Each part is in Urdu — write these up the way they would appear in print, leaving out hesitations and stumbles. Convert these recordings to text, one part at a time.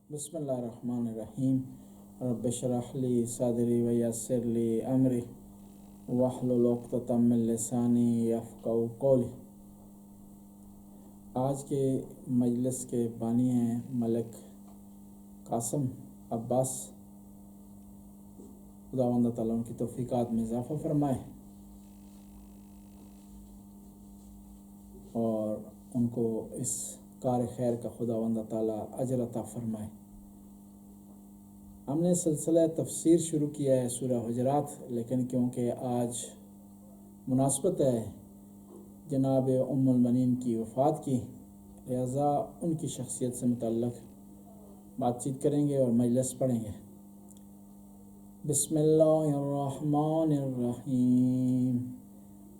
بسم اللہ الرحمن الرحیم رب اشرح لی صدری ویسر لی امری واحلل عقدۃ من لسانی یفقہوا قولی۔ آج کے مجلس کے بانی ہیں ملک قاسم عباس، خداوند تعالیٰ ان کی توفیقات میں اضافہ فرمائے اور ان کو اس کار خیر کا خداوند تعالیٰ اجر عطا فرمائے۔ ہم نے سلسلہ تفسیر شروع کیا ہے سورہ حجرات، لیکن کیونکہ آج مناسبت ہے جناب ام المنین کی وفات کی، لہذا ان کی شخصیت سے متعلق بات چیت کریں گے اور مجلس پڑھیں گے۔ بسم اللہ الرحمن الرحیم۔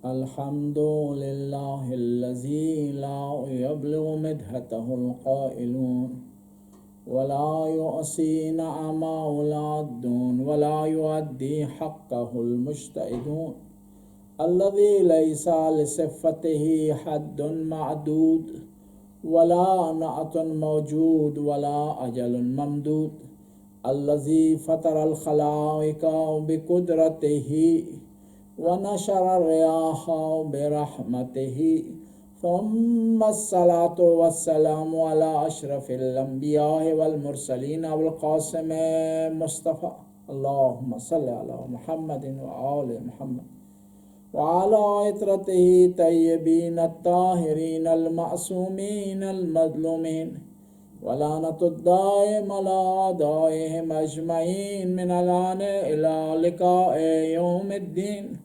الحمد للہ الذی لا یبلغ مدحتہ القائلون ولا يعصي نعمه العادون ولا يؤدي حقه المجتهدون الذي ليس لصفته حد معدود ولا نعت موجود ولا أجل ممدود الذي فطر الخلائق بقدرته ونشر الرياح برحمته ثم الصلاة والسلام على أشرف الأنبياء والمرسلين والقاسم مصطفى اللهم صل على محمد وآل محمد وعلى عترته طيبين الطاهرين المعصومين المظلومين ولعنة الدائم على أعدائهم أجمعين من الآن إلى لقاء يوم الدين۔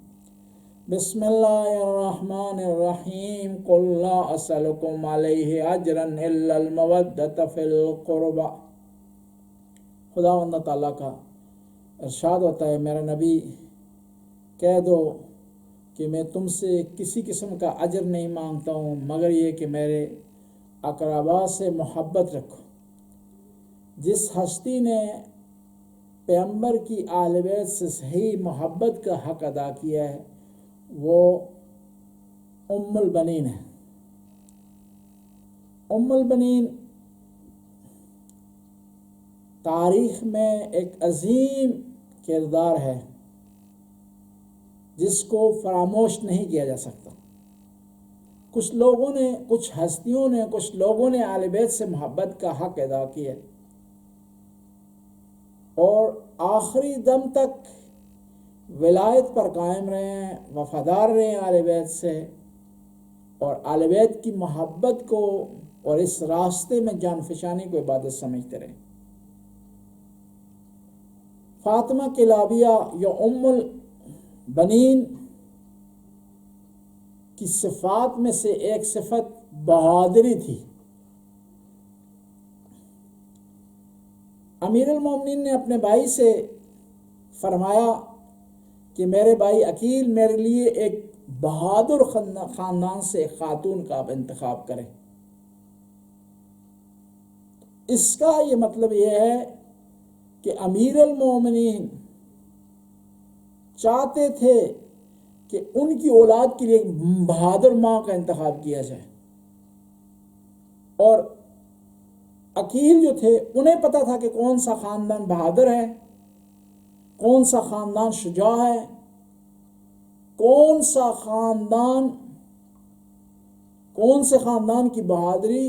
بسم اللہ الرحمن الرحیم۔ قل لا اسألکم علیہ اجرا الا المودۃ فی القربى۔ خداوند تعالیٰ کا ارشاد ہوتا ہے، میرا نبی کہہ دو کہ میں تم سے کسی قسم کا اجر نہیں مانگتا ہوں مگر یہ کہ میرے اقربا سے محبت رکھو۔ جس ہستی نے پیغمبر کی آل بیت سے صحیح محبت کا حق ادا کیا ہے وہ ام البنین ہے۔ ام البنین تاریخ میں ایک عظیم کردار ہے جس کو فراموش نہیں کیا جا سکتا۔ کچھ ہستیوں نے کچھ لوگوں نے آل بیت سے محبت کا حق ادا کیا اور آخری دم تک ولایت پر قائم رہے ہیں، وفادار رہے ہیں آل بیت سے، اور آل بیت کی محبت کو اور اس راستے میں جان فشانی کو عبادت سمجھتے رہے۔ فاطمہ کلابیہ یا ام البنین کی صفات میں سے ایک صفت بہادری تھی۔ امیر المومنین نے اپنے بھائی سے فرمایا کہ میرے بھائی عقیل میرے لیے ایک بہادر خاندان سے ایک خاتون کا آپ انتخاب کریں۔ اس کا یہ مطلب یہ ہے کہ امیر المومنین چاہتے تھے کہ ان کی اولاد کے لیے ایک بہادر ماں کا انتخاب کیا جائے، اور عقیل جو تھے انہیں پتہ تھا کہ کون سا خاندان بہادر ہے، کون سا خاندان شجاع ہے، کون سے خاندان کی بہادری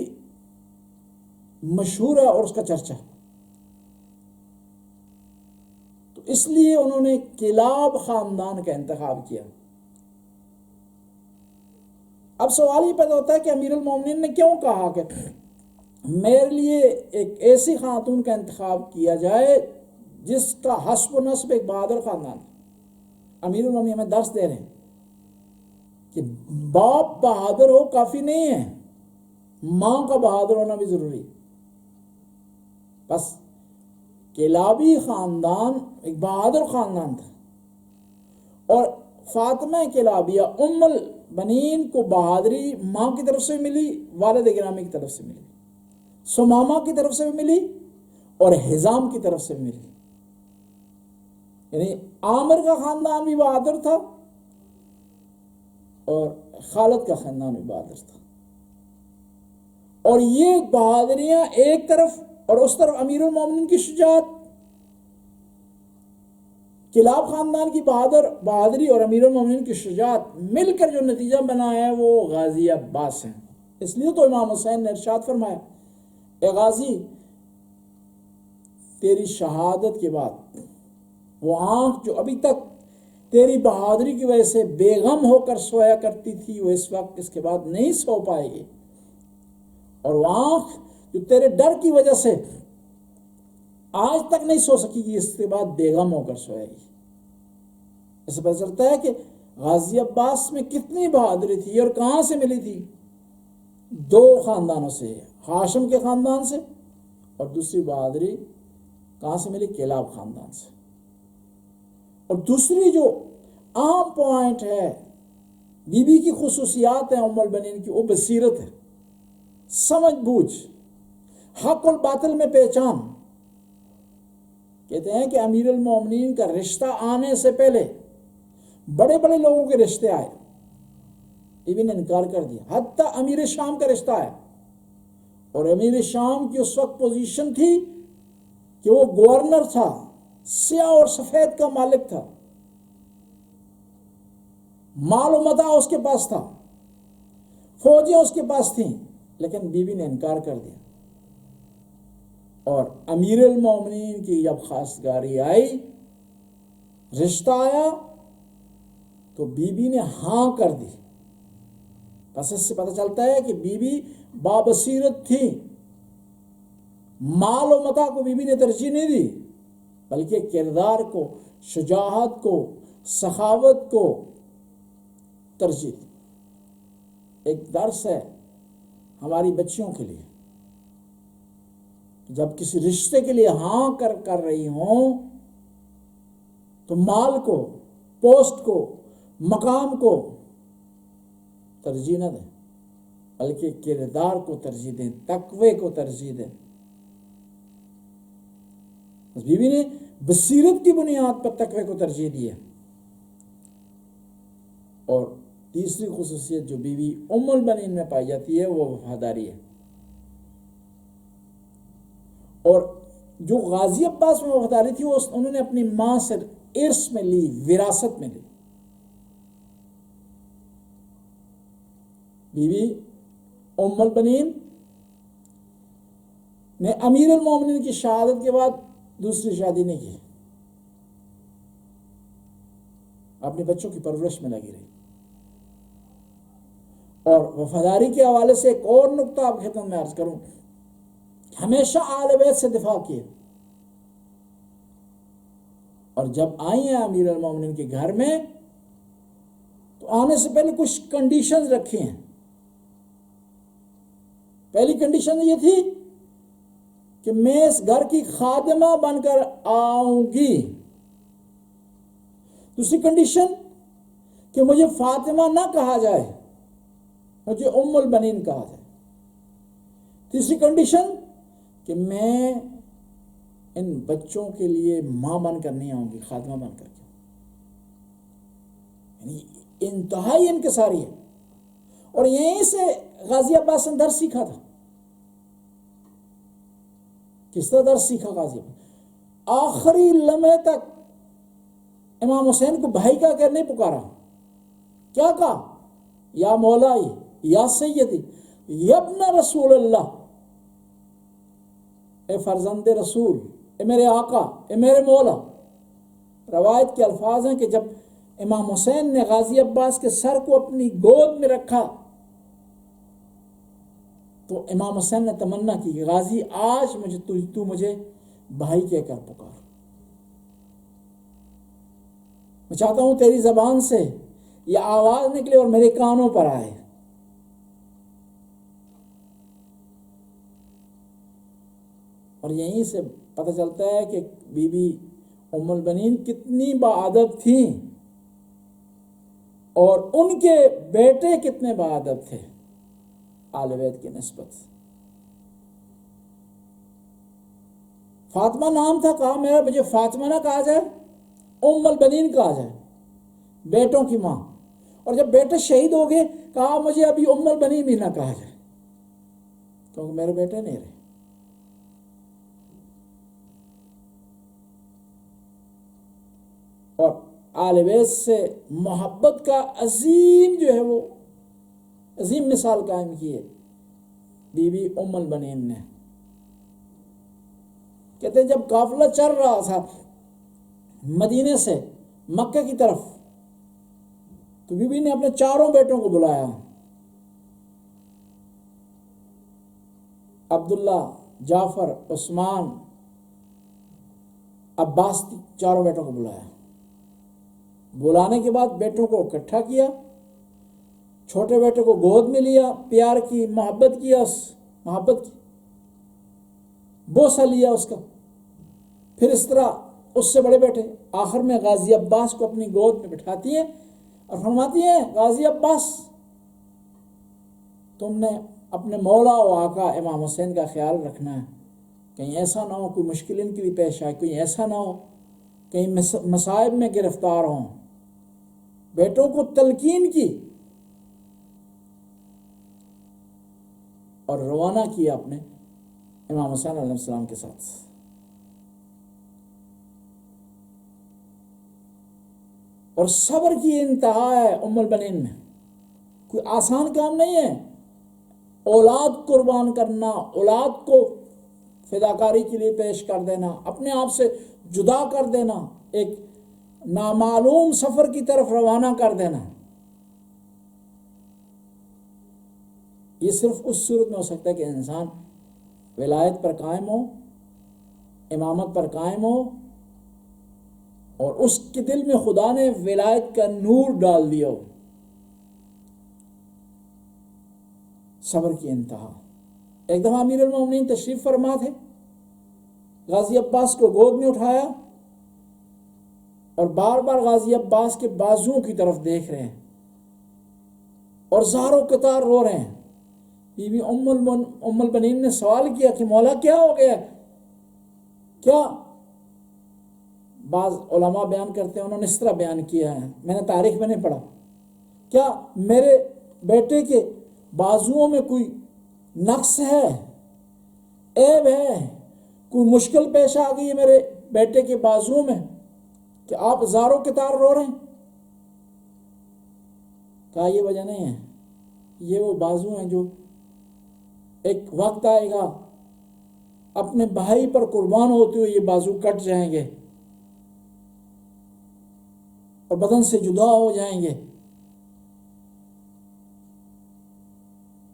مشہور ہے اور اس کا چرچا ہے۔ تو اس لیے انہوں نے کلاب خاندان کا انتخاب کیا۔ اب سوال یہ پیدا ہوتا ہے کہ امیر المومنین نے کیوں کہا کہ میرے لیے ایک ایسی خاتون کا انتخاب کیا جائے جس کا حسب و نسب ایک بہادر خاندان ہے۔ امیر المومنین ہمیں درس دے رہے ہیں کہ باپ بہادر ہو کافی نہیں ہے، ماں کا بہادر ہونا بھی ضروری ہے۔ بس کلابی خاندان ایک بہادر خاندان تھا، اور فاطمہ کلابیہ ام البنین کو بہادری ماں کی طرف سے ملی، والد گرامی کی طرف سے ملی، سمامہ کی طرف سے بھی ملی اور حزام کی طرف سے بھی ملی۔ یعنی عامر کا خاندان بھی بہادر تھا اور خالد کا خاندان بھی بہادر تھا، اور یہ بہادریاں ایک طرف اور اس طرف امیر المومنین کی شجاعت، کلاب خاندان کی بہادری اور امیر المومنین کی شجاعت مل کر جو نتیجہ بنا ہے وہ غازی عباس ہیں۔ اس لیے تو امام حسین نے ارشاد فرمایا، اے غازی، تیری شہادت کے بعد وہ آنکھ جو ابھی تک تیری بہادری کی وجہ سے بے غم ہو کر سویا کرتی تھی، وہ اس وقت اس کے بعد نہیں سو پائے گی، اور وہ آنکھ جو تیرے ڈر کی وجہ سے آج تک نہیں سو سکی گی، اس کے بعد بے غم ہو کر سوئے گی۔ اس سے پتہ چلتا ہے کہ غازی عباس میں کتنی بہادری تھی اور کہاں سے ملی تھی؟ دو خاندانوں سے، ہاشم کے خاندان سے، اور دوسری بہادری کہاں سے ملی؟ کلاب خاندان سے۔ اور دوسری جو اہم پوائنٹ ہے، بی بی کی خصوصیات ہیں ام البنین کی، وہ بصیرت ہے، سمجھ بوجھ، حق اور باطل میں پہچان۔ کہتے ہیں کہ امیر المومنین کا رشتہ آنے سے پہلے بڑے بڑے لوگوں کے رشتے آئے، بی بی نے انکار کر دیا، حتیٰ امیر شام کا رشتہ آیا، اور امیر شام کی اس وقت پوزیشن تھی کہ وہ گورنر تھا، سیاہ اور سفید کا مالک تھا، مال و متاع اس کے پاس تھا، فوجیں اس کے پاس تھیں، لیکن بی بی نے انکار کر دیا۔ اور امیر المومنین کی جب خواستگاری آئی، رشتہ آیا، تو بی بی نے ہاں کر دی۔ بس اس سے پتہ چلتا ہے کہ بی بی بابصیرت تھی، مال و متاع کو بی بی نے ترجیح نہیں دی، بلکہ کردار کو، شجاعت کو، سخاوت کو ترجیح دی۔ ایک درس ہے ہماری بچیوں کے لیے، جب کسی رشتے کے لیے ہاں کر رہی ہوں تو مال کو، پوسٹ کو، مقام کو ترجیح نہ دیں، بلکہ کردار کو ترجیح دیں، تقوی کو ترجیح دیں۔ بی بی نے بصیرت کی بنیاد پر تقوی کو ترجیح دی ہے۔ اور تیسری خصوصیت جو بی بی ام البنین میں پائی جاتی ہے وہ وفاداری ہے۔ اور جو غازی عباس میں وفاداری تھی وہ انہوں نے اپنی ماں سے ارث میں لی، وراثت میں لی۔ بی بی ام البنین نے امیر المومنین کی شہادت کے بعد دوسری شادی نہیں کی، اپنے بچوں کی پرورش میں لگی رہی۔ اور وفاداری کے حوالے سے ایک اور نقطہ آپ کی خدمت میں عرض کروں، ہمیشہ آل بیت سے دفاع کیے، اور جب آئی ہیں امیر المومنین کے گھر میں تو آنے سے پہلے کچھ کنڈیشنز رکھی ہیں۔ پہلی کنڈیشن یہ تھی کہ میں اس گھر کی خادمہ بن کر آؤں گی۔ دوسری کنڈیشن کہ مجھے فاطمہ نہ کہا جائے، مجھے ام البنین کہا جائے۔ تیسری کنڈیشن کہ میں ان بچوں کے لیے ماں بن کر نہیں آؤں گی، خادمہ بن کر کے۔ یعنی انتہائی انکساری ہے، اور یہیں سے غازی عباس نے درس سیکھا تھا۔ کس طرح درس سیکھا غازی عباس؟ آخری لمحے تک امام حسین کو بھائی کا کر نہیں پکارا، کیا کہا؟ یا مولائی، یا سیدی، یا ابن رسول اللہ، اے فرزند رسول، اے میرے آقا، اے میرے مولا۔ روایت کے الفاظ ہیں کہ جب امام حسین نے غازی عباس کے سر کو اپنی گود میں رکھا تو امام حسین نے تمنا کی کہ غازی آج تو مجھے بھائی کہہ کر پکار۔ میں چاہتا ہوں تیری زبان سے یہ آواز نکلے اور میرے کانوں پر آئے۔ اور یہیں سے پتہ چلتا ہے کہ بی بی ام البنین کتنی باادب تھیں اور ان کے بیٹے کتنے باادب تھے آل بیت کی نسبت۔ فاطمہ نام تھا، کہا مجھے فاطمہ نہ کہا جائے، ام البنین کہا جائے، بیٹوں کی ماں۔ اور جب بیٹے شہید ہو گئے کہا مجھے ابھی ام البنین بھی نہ کہا جائے، کیونکہ میرے بیٹے نہیں رہے۔ اور آل بیت سے محبت کا عظیم جو ہے وہ عظیم مثال قائم کی ہے بی بی ام البنین نے. کہتے ہیں جب قافلہ چل رہا تھا مدینے سے مکہ کی طرف تو بی بی نے اپنے چاروں بیٹوں کو بلایا. عبداللہ، جعفر، عثمان، عباس، چاروں بیٹوں کو بلایا. بلانے کے بعد بیٹوں کو اکٹھا کیا، چھوٹے بیٹے کو گود میں لیا، پیار کی، محبت کی، بوسہ لیا اس کا. پھر اس طرح اس سے بڑے بیٹے، آخر میں غازی عباس کو اپنی گود میں بٹھاتی ہیں اور فرماتی ہیں غازی عباس تم نے اپنے مولا و آقا امام حسین کا خیال رکھنا ہے، کہیں ایسا نہ ہو کوئی مشکل ان کے لیے پیش آئے، کہیں ایسا نہ ہو کہیں مصائب میں گرفتار ہوں. بیٹوں کو تلقین کی اور روانہ کیا اپنے امام حسین علیہ السلام کے ساتھ. اور صبر کی انتہا ہے ام البنین میں. کوئی آسان کام نہیں ہے اولاد قربان کرنا، اولاد کو فداکاری کے لیے پیش کر دینا، اپنے آپ سے جدا کر دینا، ایک نامعلوم سفر کی طرف روانہ کر دینا. یہ صرف اس صورت میں ہو سکتا ہے کہ انسان ولایت پر قائم ہو، امامت پر قائم ہو، اور اس کے دل میں خدا نے ولایت کا نور ڈال دیا ہو. صبر کی انتہا. ایک دفعہ امیر المومنین تشریف فرما تھے، غازی عباس کو گود میں اٹھایا اور بار بار غازی عباس کے بازوؤں کی طرف دیکھ رہے ہیں اور زار و قطار رو رہے ہیں. بی بی ام البنین نے سوال کیا کہ مولا کیا ہو گیا؟ کیا؟ بعض علماء بیان کرتے ہیں، انہوں نے اس طرح بیان کیا ہے، میں نے تاریخ میں نہیں پڑھا، کیا میرے بیٹے کے بازوؤں میں کوئی نقص ہے، عیب ہے، کوئی مشکل پیش آ گئی ہے میرے بیٹے کے بازوؤں میں کہ آپ زار و قطار رو رہے ہیں؟ کہا یہ وجہ نہیں ہے، یہ وہ بازو ہیں جو ایک وقت آئے گا اپنے بھائی پر قربان ہوتے ہوئے یہ بازو کٹ جائیں گے اور بدن سے جدا ہو جائیں گے.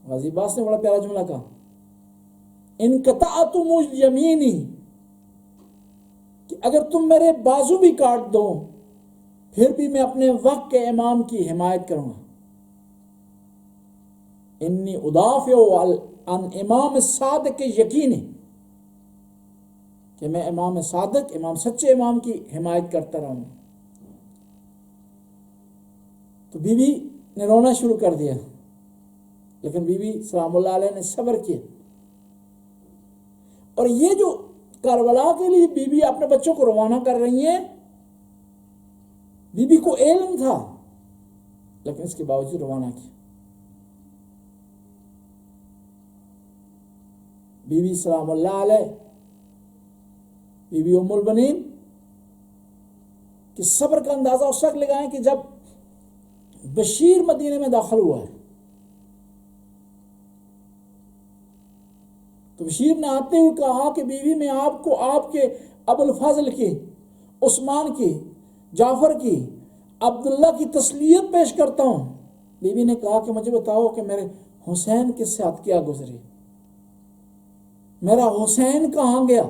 غازی عباس نے بڑا پیارا جملہ کہا، انقطعتم الیمینی، کہ اگر تم میرے بازو بھی کاٹ دو پھر بھی میں اپنے وقت کے امام کی حمایت کروں گا. انی ادافع عن امام صادق یقینی، کہ میں امام صادق، امام سچے امام کی حمایت کرتا رہوں گا. تو بی بی نے رونا شروع کر دیا، لیکن بی بی سلام اللہ علیہ نے صبر کیا. اور یہ جو کربلا کے لیے بی بی اپنے بچوں کو روانہ کر رہی ہیں، بی بی کو علم تھا لیکن اس کے باوجود روانہ کیا. بی بی سلام اللہ علیہ، بی بی ام البنین کہ صبر کا اندازہ اس وقت لگائیں کہ جب بشیر مدینے میں داخل ہوا ہے تو بشیر نے آتے ہوئے کہا کہ بیوی میں آپ کو آپ کے ابو الفضل کی، عثمان کی، جعفر کی، عبداللہ کی تسلیت پیش کرتا ہوں. بیوی نے کہا کہ مجھے بتاؤ کہ میرے حسین کے ساتھ کیا گزری، میرا حسین کہاں گیا؟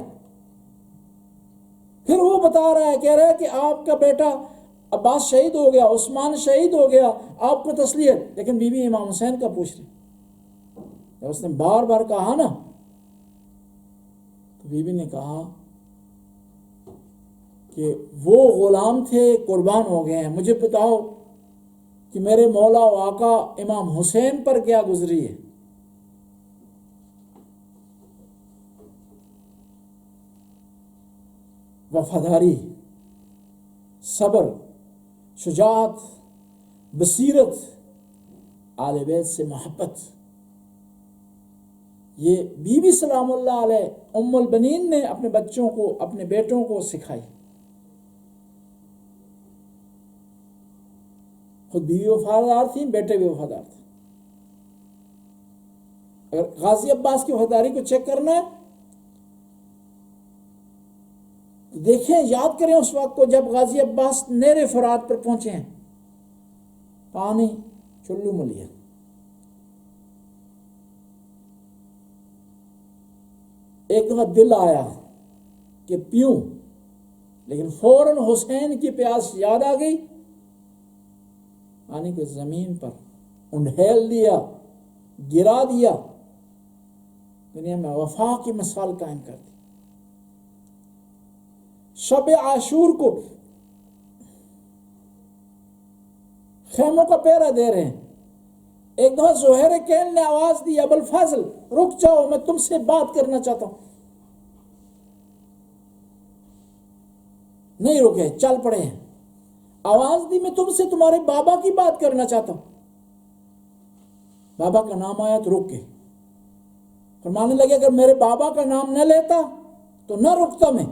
پھر وہ بتا رہا ہے، کہہ رہا ہے کہ آپ کا بیٹا عباس شہید ہو گیا، عثمان شہید ہو گیا، آپ کو تسلیت. لیکن بیوی امام حسین کا پوچھ رہی. جب اس نے بار بار کہا نا تو بیوی نے کہا کہ وہ غلام تھے قربان ہو گئے ہیں، مجھے بتاؤ کہ میرے مولا و آقا امام حسین پر کیا گزری ہے. وفاداری، صبر، شجاعت، بصیرت، آل بیت سے محبت، یہ بی بی سلام اللہ علیہ ام البنین نے اپنے بچوں کو، اپنے بیٹوں کو سکھائی. خود بیوی وفادار تھیں، بیٹے بھی وفادار تھے. اگر غازی عباس کی وفاداری کو چیک کرنا ہے تو دیکھیں، یاد کریں اس وقت کو جب غازی عباس نیرے فرات پر پہنچے ہیں، پانی چلو ملیا. ایک دفعہ دل آیا کہ پیوں، لیکن فوراً حسین کی پیاس یاد آ گئی، پانی کو زمین پر انڈھیل دیا، گرا دیا، دنیا میں وفا کی مثال قائم کر دی. شب عاشور کو خیموں کا پہرا دے رہے ہیں. ایک دفعہ زہیر کین نے آواز دی، ابوالفضل رک جاؤ، میں تم سے بات کرنا چاہتا ہوں. نہیں رکے، چل پڑے ہیں. آواز دی، میں تم سے تمہارے بابا کی بات کرنا چاہتا ہوں. بابا کا نام آیا تو رک گئے. فرمانے لگے اگر میرے بابا کا نام نہ لیتا تو نہ رکتا میں.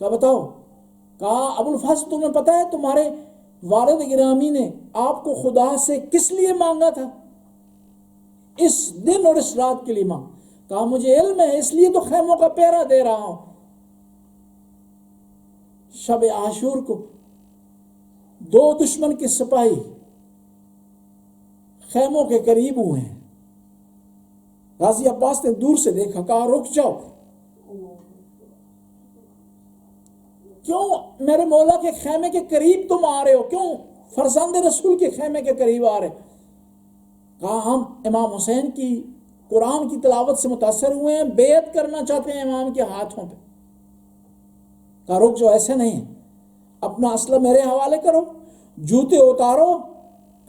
کیا بتاؤ؟ کہا ابوالفضل تمہیں پتہ ہے تمہارے والد گرامی نے آپ کو خدا سے کس لیے مانگا تھا؟ اس دن اور اس رات کے لیے مانگ. کہا مجھے علم ہے، اس لیے تو خیموں کا پہرا دے رہا ہوں. شب عاشور کو دو دشمن کے سپاہی خیموں کے قریب ہوئے ہیں. غازی عباس نے دور سے دیکھا، کہا رک جاؤ. کیوں میرے مولا کے خیمے کے قریب تم آ رہے ہو؟ کیوں فرزند رسول کے خیمے کے قریب آ رہے؟ کہا ہم امام حسین کی قرآن کی تلاوت سے متاثر ہوئے ہیں، بیعت کرنا چاہتے ہیں امام کے ہاتھوں پہ. کہا رک جاؤ، ایسے نہیں، اپنا اسلحہ میرے حوالے کرو، جوتے اتارو،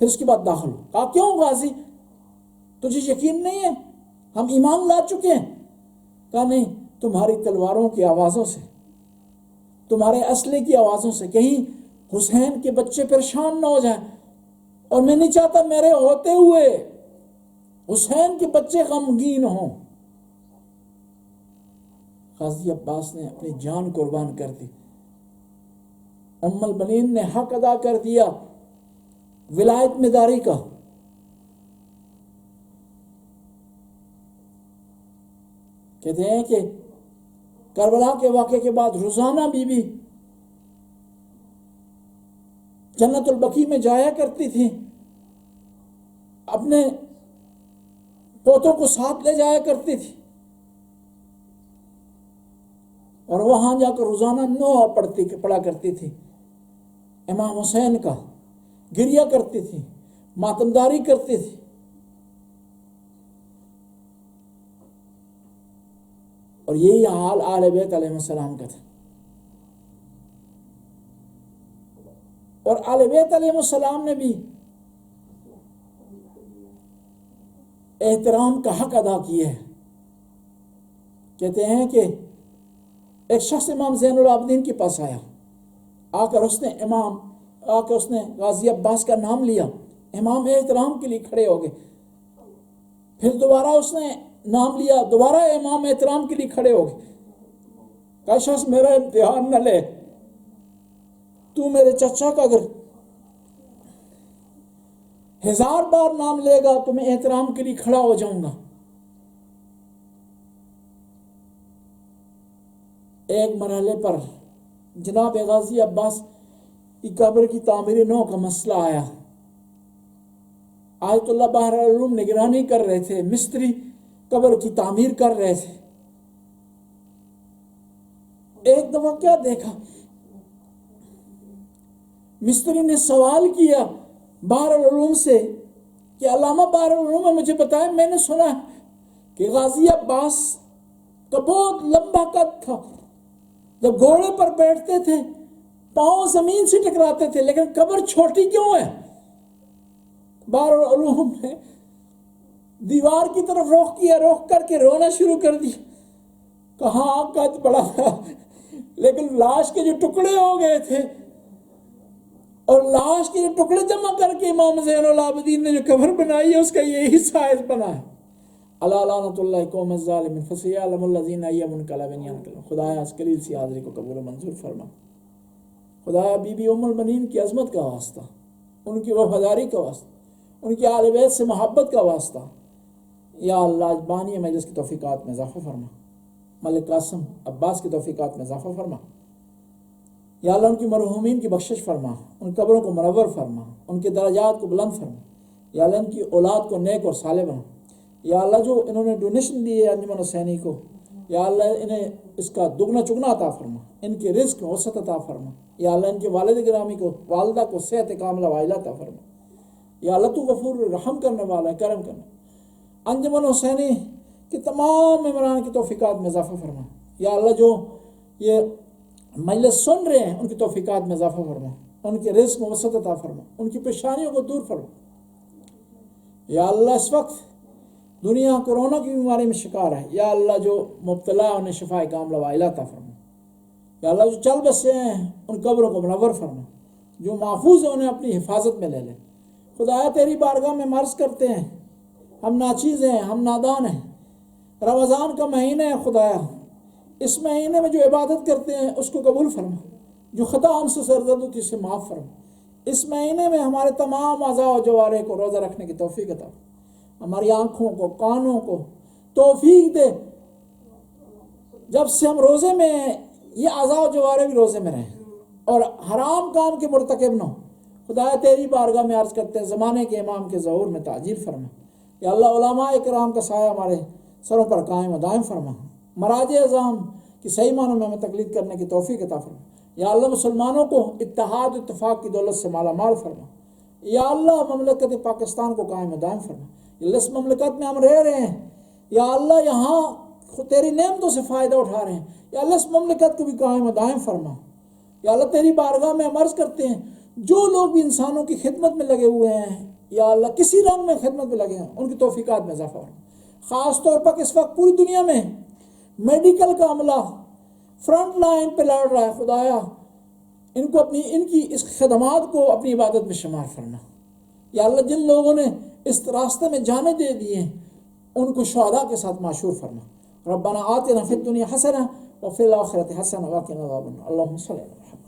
پھر اس کے بعد داخل ہو. کہا کیوں غازی، تجھے یقین نہیں ہے ہم ایمان لا چکے ہیں؟ کہا نہیں، تمہاری تلواروں کی آوازوں سے، تمہارے اسلحے کی آوازوں سے کہیں حسین کے بچے پریشان نہ ہو جائیں، اور میں نہیں چاہتا میرے ہوتے ہوئے حسین کے بچے غمگین ہوں. غازی عباس نے اپنی جان قربان کر دی. ام البنین نے حق ادا کر دیا ولایت مداری کا. کہتے ہیں کہ کربلا کے واقعے کے بعد روزانہ بی بی جنت البقیع میں جایا کرتی تھی، اپنے پوتوں کو ساتھ لے جایا کرتی تھی، اور وہاں جا کر روزانہ نوحہ پڑھا کرتی تھی امام حسین کا، گریہ کرتی تھی، ماتمداری کرتی تھی. اور یہی حال آل بیت علیہ السلام کا تھا. اور آل بیت علیہ السلام نے بھی احترام کا حق ادا کیا ہے. کہتے ہیں کہ ایک شخص امام زین العابدین کے پاس آیا، آ کر اس نے غازی عباس کا نام لیا. امام احترام کے لیے کھڑے ہو گئے. پھر دوبارہ اس نے نام لیا، دوبارہ امام احترام کے لیے کھڑے ہو گئے. کہا شخص میرا امتحان نہ لے، تو میرے چچا کا اگر 1000 بار نام لے گا تو میں احترام کے لیے کھڑا ہو جاؤں گا. ایک مرحلے پر جناب غازی عباس کی قبر کی تعمیر نو کا مسئلہ آیا. آیت اللہ بحر العلوم نگرانی کر رہے تھے، مستری قبر کی تعمیر کر رہے تھے. ایک دفعہ کیا دیکھا، مستری نے سوال کیا بحر العلوم سے کہ علامہ بحر العلوم مجھے بتائیں، میں نے سنا کہ غازی عباس کا بہت لمبا قد تھا، جب گھوڑے پر بیٹھتے تھے پاؤں زمین سے ٹکراتے تھے، لیکن قبر چھوٹی کیوں ہے؟ بحر العلوم نے دیوار کی طرف رخ کیا، رخ کر کے رونا شروع کر دیا. کہاں قد بڑا تھا، لیکن لاش کے جو ٹکڑے ہو گئے تھے، اور لاش کے جو ٹکڑے جمع کر کے امام زین العابدین نے جو قبر بنائی ہے اس کا یہی سائز بنا ہے. اللہ لعنت اللہ قوم الظالمین فسیعلم الذین ای منقلب. خدایا اس قلیل سی حاضری کو قبول و منظور فرما. خدایا بی بی ام المؤمنین کی عظمت کا واسطہ، ان کی وفاداری کا واسطہ، ان کی آل بیت سے محبت کا واسطہ، یا اللہ بانی مجلس کی توفیقات میں اضافہ فرما، ملک قاسم عباس کی توفیقات میں اضافہ فرما، یا اللہ ان کی مرحومین کی بخشش فرما، ان قبروں کو منور فرما، ان کے درجات کو بلند فرما، یا اللہ ان کی اولاد کو نیک اور صالح بنا، یا اللہ جو انہوں نے ڈونیشن دی ہے انجمن حسینی کو، یا اللہ انہیں اس کا دگنا چگنا عطا فرما، ان کے رزق میں وسعت عطا فرما، یا اللہ ان کے والد گرامی کو، والدہ کو صحت کاملہ وائلہ عطا فرما، یا اللہ تو غفور رحم کرنے والا ہے، کرم کرنا، انجمن حسینی کی تمام ممبران کی توفیقات میں اضافہ فرما، یا اللہ جو یہ مجلس سن رہے ہیں ان کی توفیقات میں اضافہ فرما، ان کے رزق میں وسعت عطا فرما، ان کی پریشانیوں کو دور فرما، یا اللہ اس وقت دنیا کورونا کی بیماری میں شکار ہے، یا اللہ جو مبتلا انہیں شفا کاملہ وائلہ عطا فرما، یا اللہ جو چل بسے ہیں ان قبروں کو منور فرما، جو محفوظ ہیں انہیں اپنی حفاظت میں لے لے۔ خدایا تیری بارگاہ میں عرض کرتے ہیں، ہم ناچیز ہیں، ہم نادان ہیں، رمضان کا مہینہ ہے خدایا، اس مہینے میں جو عبادت کرتے ہیں اس کو قبول فرما، جو خطا ہم سے سرزد ہوتی اسے معاف فرما، اس مہینے میں ہمارے تمام اعضاء و جوارح کو روزہ رکھنے کی توفیق عطا، ہماری آنکھوں کو، کانوں کو توفیق دے، جب سے ہم روزے میں ہیں یہ اعضاء و جوارح بھی روزے میں رہیں اور حرام کام کے مرتکب نہ ہو۔ خدایا تیری بارگاہ میں عرض کرتے ہیں زمانے کے امام کے ظہور میں تعجیل فرما، یا اللہ علماء کرام کا سایہ ہمارے سروں پر قائم و دائم فرما، مراجع اعظام کی صحیح معنوں میں ہمیں تقلید کرنے کی توفیق عطا فرما، یا اللہ مسلمانوں کو اتحاد و اتفاق کی دولت سے مالا مال فرما، یا اللہ مملکت پاکستان کو قائم و دائم فرما، یا اللہ اس مملکت میں ہم رہ رہے ہیں، یا اللہ یہاں تیری نعمتوں سے فائدہ اٹھا رہے ہیں، یا اللہ اس مملکت کو بھی قائم و دائم فرما، یا اللہ تیری بارگاہ میں ہم عرض کرتے ہیں جو لوگ بھی انسانوں کی خدمت میں لگے ہوئے ہیں، یا اللہ کسی رنگ میں خدمت میں لگے ہیں ان کی توفیقات میں اضافہ فرما، خاص طور پر اس وقت پوری دنیا میں میڈیکل کا عملہ فرنٹ لائن پہ لڑ رہا ہے، خدایا ان کو ان کی اس خدمات کو اپنی عبادت میں شمار فرما، یا اللہ جن لوگوں نے اس راستے میں جانے دے دیے ہیں ان کو شہداء کے ساتھ معشور فرما۔ ربنا آتنا فی الدنیا حسنہ وفی الآخرۃ حسنہ وقنا عذاب النار۔ اللہم صلی علی محمد۔